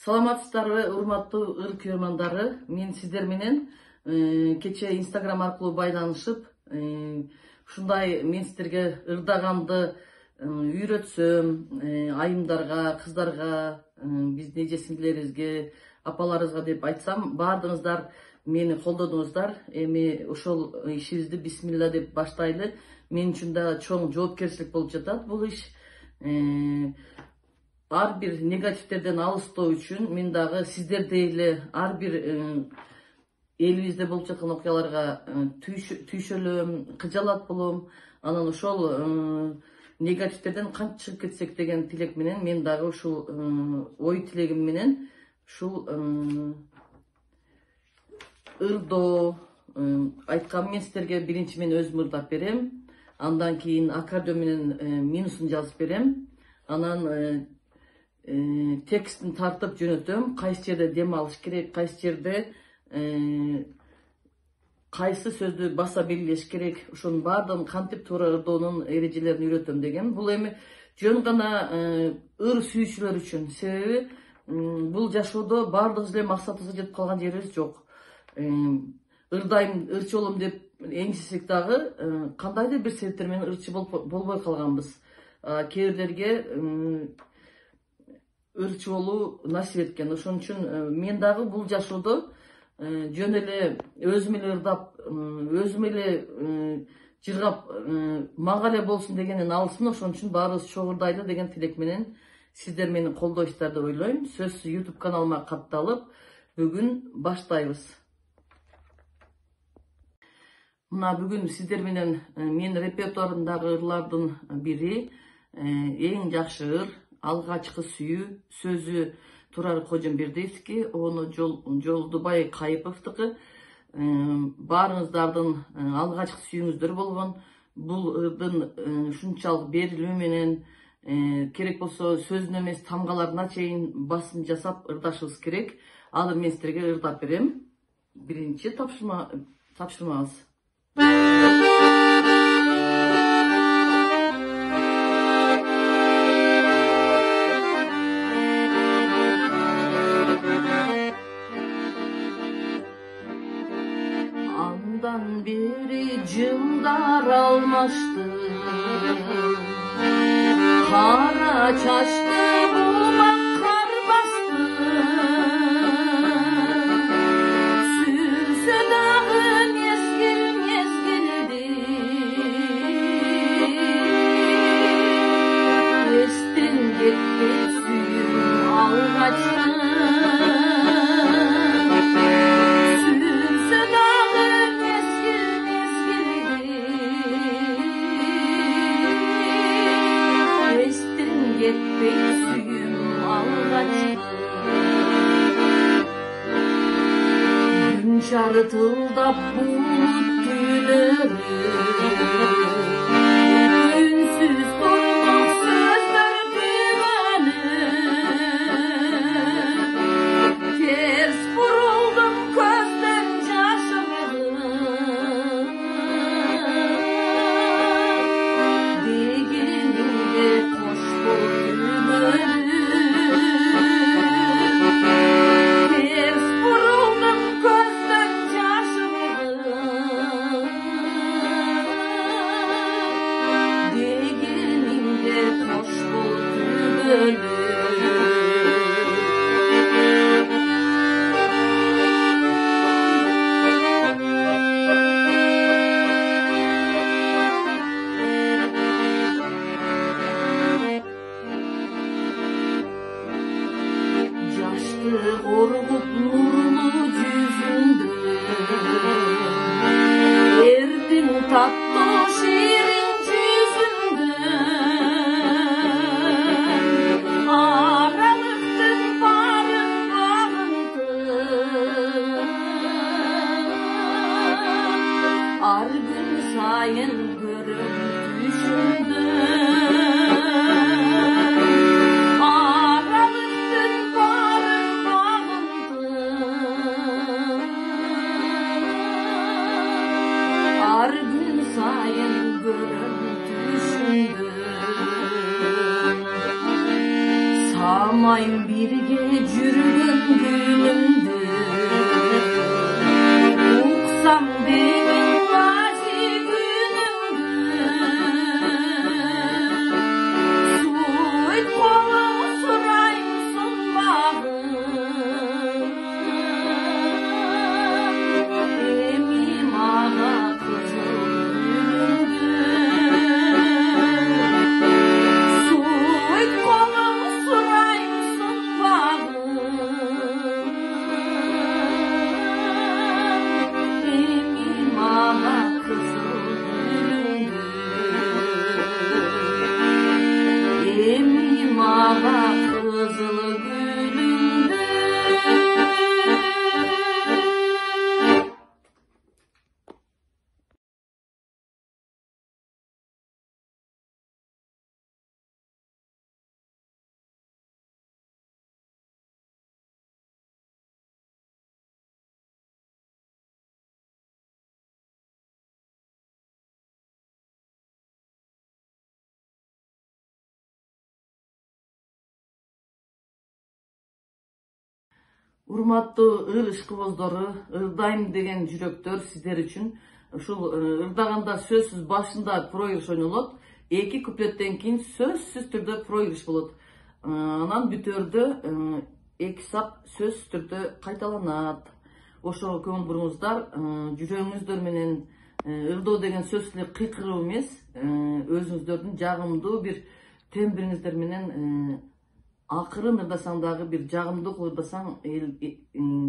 Саламатсыздарбы, урматтуу ыр көрөрмандары. Мен сиздер менен кече Instagram аркылуу байланышып, ушундай мен сиздерге ырдагамды үйрөтсөм, айымдарга, кыздарга, биздин эже-сиңдилерибизге, апаларыбызга деп айтсам, баардыгыңыздар мени колдодуңуздар. Эми ошол ишибизди бисмилла деп баштайлы. Мен үчүн да чоң жоопкерчилик болуп жатат бул иш. Ар бир негативтерден алыстоо үчүн мен дагы сиздердей эле ар бир элибизде болуп жаткан окуяларга түйшөлөм, кыжалат болом. Анан ошол негативтерден кантип чыгып кетсек деген тилек менен мен дагы ушул ой тилегим менен ушул ырдоо айткам. Мен сиздерге биринчи мен өзүм ырдап берем. Андан кийин аккордеон менен минусун жазып берем. Анан текстин тартып жөнөтөм. Кайсы жерде дем алыш керек, кайсы жерде кайсы сөздү баса белгилеш керек. Ошонун баардыгын кантип туура ырдоонун эрежелерин үйрөтөм деген. Бул эми жөн гана ыр сүйүүчүлөр үчүн. Себеби бул жашоодо баардыгыбыз эле максатыбызга жетип калган жерибиз жок. Ырдайм, ырчы болом деп эңсесек дагы кандайдыр бир себептер менен ырчы болбой калганбыз. Кээ бирлерге ырчы болуу насип эткен. Ошон үчүн мен дагы бул жашоодо жөн эле өзүм эле ырдап, өзүм эле жыргап, мага эле болсун дегенден алсын. Ошон үчүн баарыбыз чогуу ырдайлы деген тилек менен сиздер мени колдойсуздар деп ойлойм. Сөз YouTube каналыма катталып, бүгүн баштайбыз. Мына бүгүн сиздер менен мен репертуарымдагы ырлардын бири, эң жакшы ыр, алгачкы сүйүү, сөзү Турар Кожомбердиевский, ону Жолдубай Кайыповдуку. Баарыңыздардын алгачкы сүйүүңүздөр болгон. Бул ырдын ушунчалык берилүү менен керек болсо сөзүнө эмес тамгаларына чейин басым жасап ырдашыбыз керек. Азыр мен сиздерге ырдап берем. Биринчи тапшырмабыз. Andan beri cımdar almıştı, kara çaştı, bulmak kar bastı. Süzü dağı mezgil mezgildi, estin gitti suyun algaçtı. Şartıldap bulut tüyleri, ünsüz durduk sözler tüylenir. Ters vuruldum gözden yaşımın, degeninde hoş boyunları. Orgup nurlu yüzünde, erdin tatlı şirin yüzünde, aralıktın barın bağındı, ar gün sayın görüp düşündü. Aralıktın barın bağındı, yürgün günümdü uksam benim vazi günümdü suit kolum surayımsın bağım emim ağa kızıl gülümdü suit kolum surayımsın bağım emim ağa kızıl gülümdü emim ağa kızıl gülümdü. Урматтуу ыр ышкыбоздору, ырдайм деген жүрөктөр сиздер үчүн ушул ырдаганда сөзсүз башында проигрыш ойнолот, 2 куплеттен кийин сөзсүз түрдө проигрыш болот. Анан бүтөрдө 2 сап сөзсүз түрдө кайталанат. Ошого көңүл буруңуздар, жүрөгүңүздөр менен ырдоо деген сөзсүз эле кыйкыруу эмес, өзүңүздөрдүн жагымдуу бир тембриңиздер менен акырын ырдасаң дагы бир жагымдуу кылып ырдасаң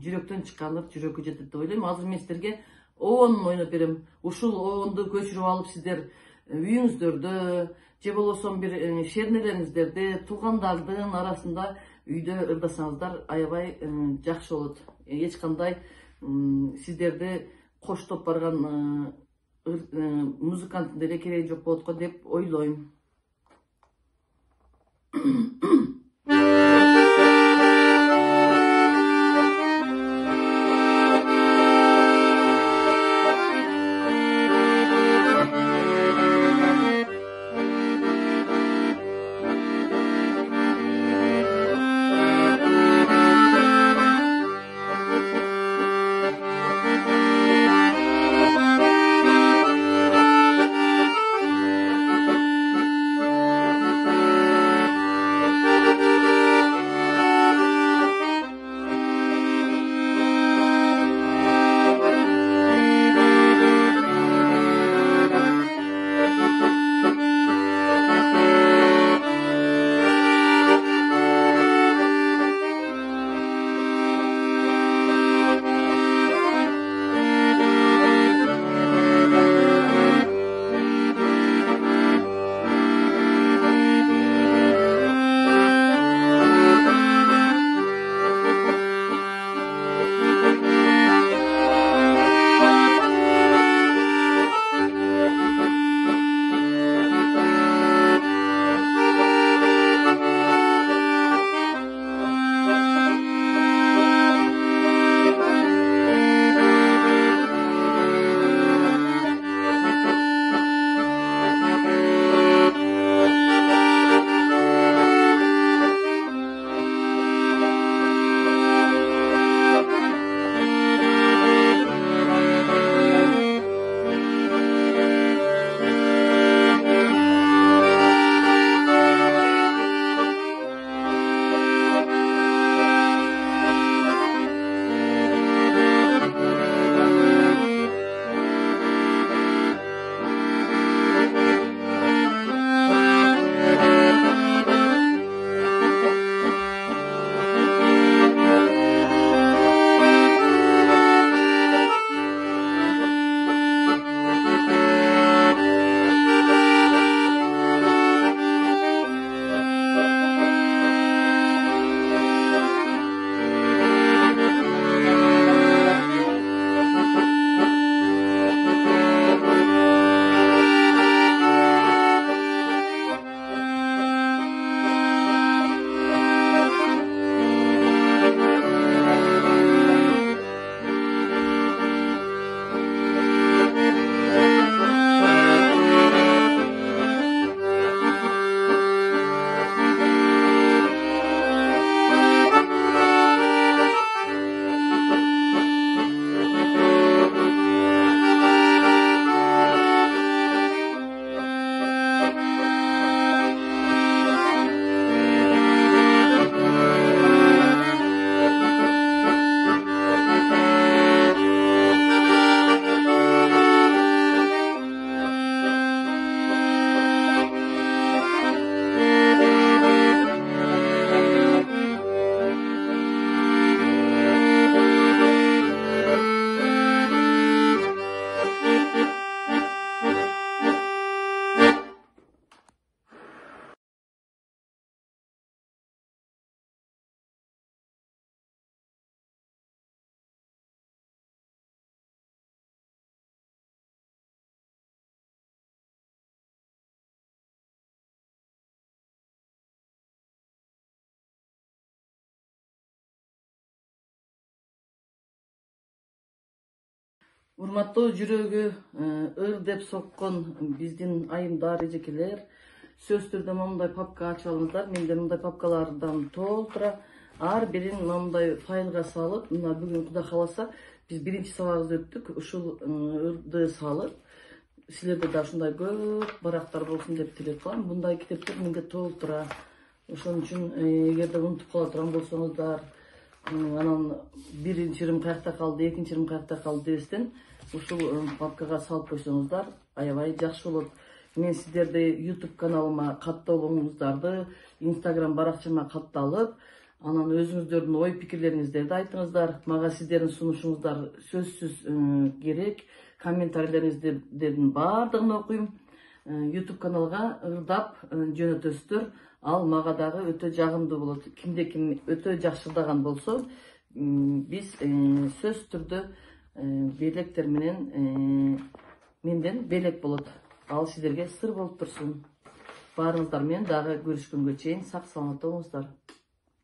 жүрөктөн чыкканы жүрөккө жетет деп ойлойм. Азыр мен сиздерге оонун ойноп берем. Ушул оонду көчүрүп алып сиздер үйүңүздөрдө же болбосо бир шернелериңиздерде туугандардын арасында үйдө ырдасаңыздар аябай жакшы болот. Эч кандай сиздерди коштоп барган музыканттын деле кереги жок болот го деп ойлойм. Урматтуу жүрөгү ыр деп соккон биздин айымдар, эжекелер, сөз түрдө момундай папка ачып алыңыздар. Менде мындай папкалардан толтура ар бирин момундай файлга салып, мына бүгүн Кудай кааласа биз биринчи сабагыбызды өттүк. Ушул ырды салып, силерде да ушундай көп барактар болсун деп тилеп коем. Мындай китептер менде толтура. Ошон үчүн эгерде унутуп кала турган болсоңуздар, анан биринчи ырым каякта калды, экинчи ырым каякта калды дебестен ушул папкага салып койсоңуздар аябай жакшы болот. Мен сиздерди YouTube каналыма катталууңуздарды, Instagram баракчама катталып, анан өзүңүздөрдүн ой пикирлериңиздерди айтыңыздар. Мага сиздердин сунушуңуздар сөзсүз керек. Комментарийлериңиздердин баардыгын окуйм. YouTube каналга ырдап жөнөтөсүздөр. Ал мага дагы өтө жагымдуу болот. Кимде ким өтө жакшырдаган болсо, биз сөз түрдө белектер менен менден белек болот. Ал сиздерге сыр болуп турсун. Баарыңыздар менен дагы көрүшкөнгө чейин сак саламатта болуңуздар.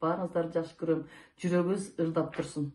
Баарыңыздарды жакшы көрөм. Жүрөгүбүз ырдап турсун.